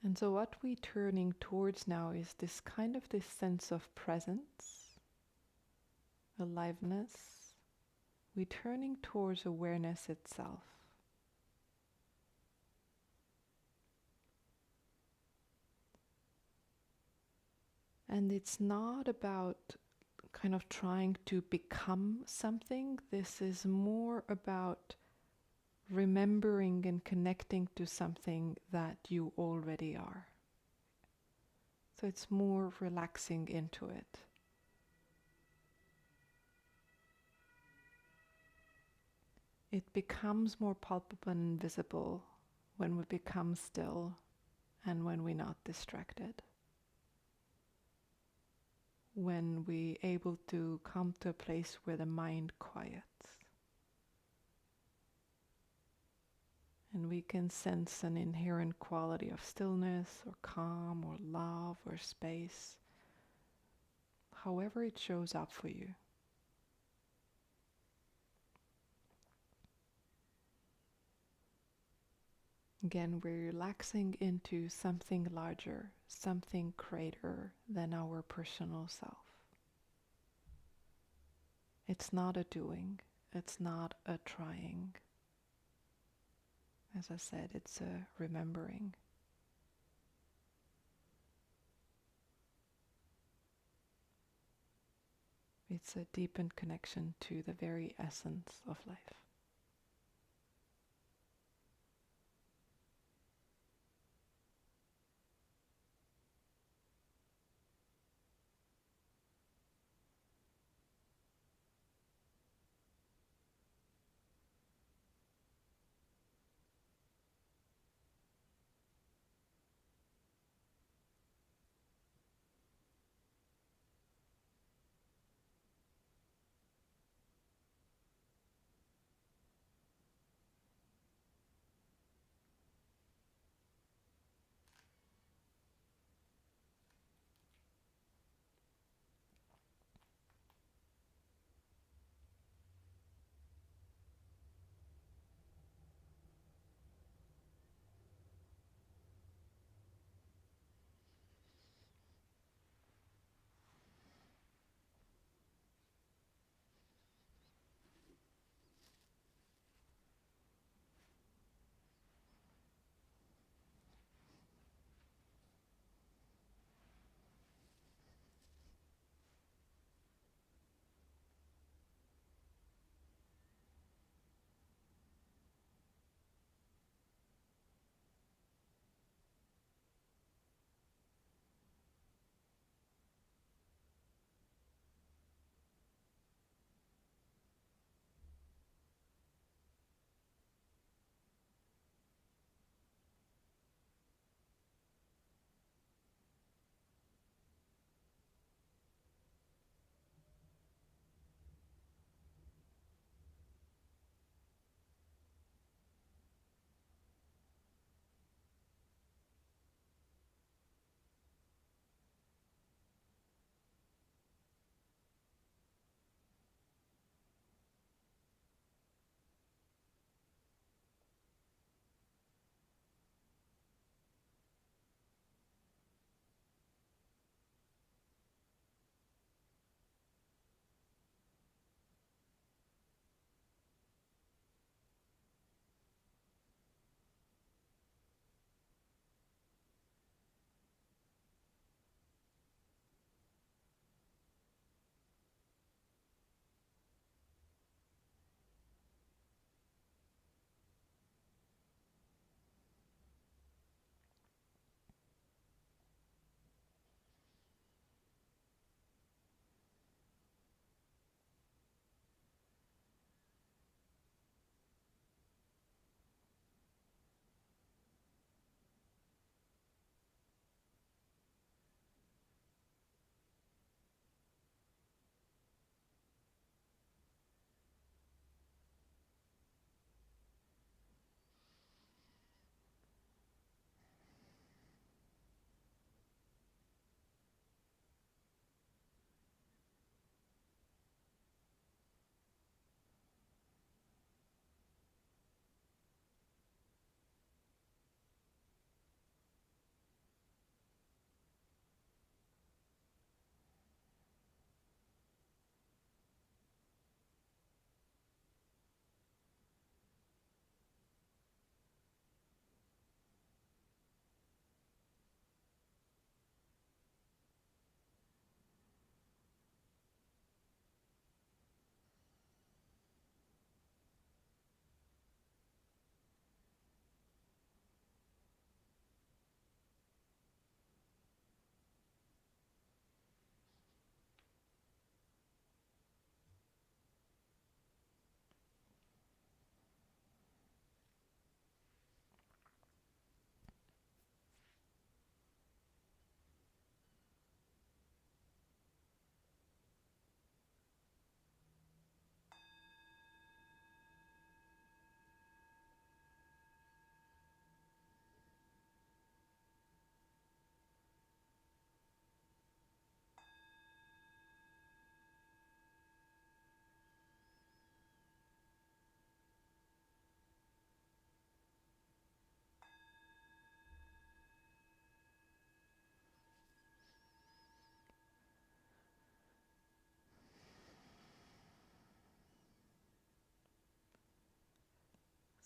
And so what we're turning towards now is this kind of this sense of presence, aliveness. We're turning towards awareness itself. And it's not about kind of trying to become something. This is more about remembering and connecting to something that you already are. So it's more relaxing into it. It becomes more palpable and visible when we become still and when we're not distracted. When we're able to come to a place where the mind quiets. And we can sense an inherent quality of stillness or calm or love or space, however it shows up for you. Again, we're relaxing into something larger, something greater than our personal self. It's not a doing, it's not a trying. As I said, it's a remembering. It's a deepened connection to the very essence of life.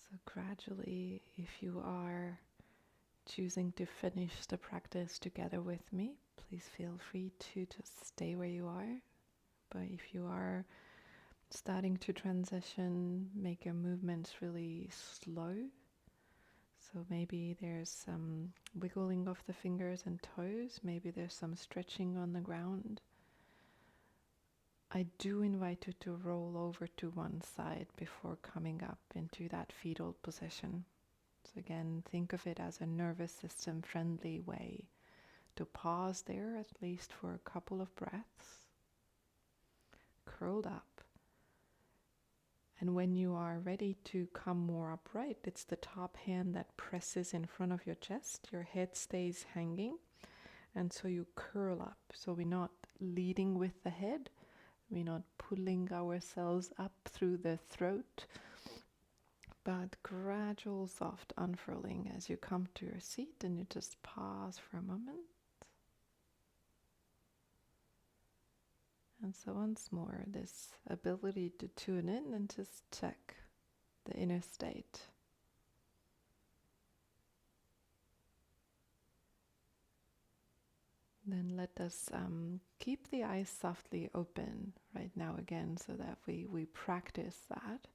So gradually, if you are choosing to finish the practice together with me, please feel free to just stay where you are. But if you are starting to transition, make your movements really slow. So maybe there's some wiggling of the fingers and toes, maybe there's some stretching on the ground. I do invite you to roll over to one side before coming up into that fetal position. So again, think of it as a nervous system friendly way to pause there at least for a couple of breaths, curled up. And when you are ready to come more upright, it's the top hand that presses in front of your chest. Your head stays hanging, and so you curl up. So we're not leading with the head. We're not pulling ourselves up through the throat, but gradual soft unfurling as you come to your seat, and you just pause for a moment. And so once more, this ability to tune in and just check the inner state. Then let us keep the eyes softly open right now again so that we practice that.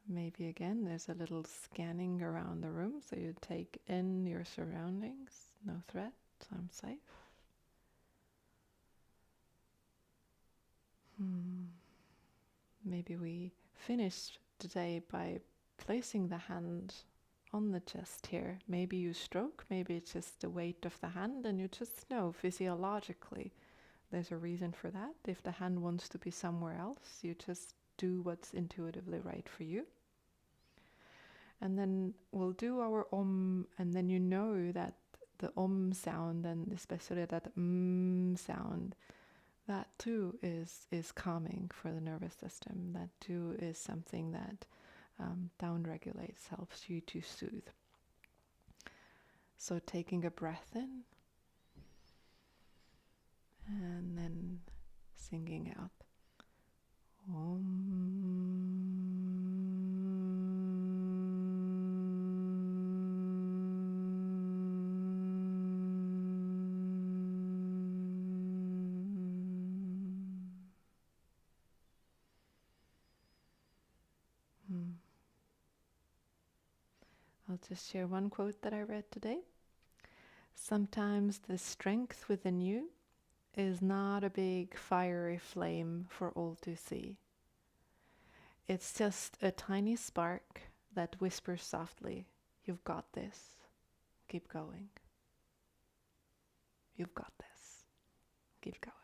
Maybe again there's a little scanning around the room, so you take in your surroundings. No threat, I'm safe. Maybe we finish today by placing the hand on the chest here. Maybe you stroke, maybe it's just the weight of the hand, and you just know physiologically there's a reason for that. If the hand wants to be somewhere else, you just do what's intuitively right for you. And then we'll do our om, and then you know that the om sound, and especially that sound, that too is calming for the nervous system. That too is something that down-regulates, helps you to soothe. So taking a breath in, and then singing out I'll just share one quote that I read today. Sometimes the strength within you is not a big fiery flame for all to see. It's just a tiny spark that whispers softly, "You've got this. Keep going. You've got this. Keep going."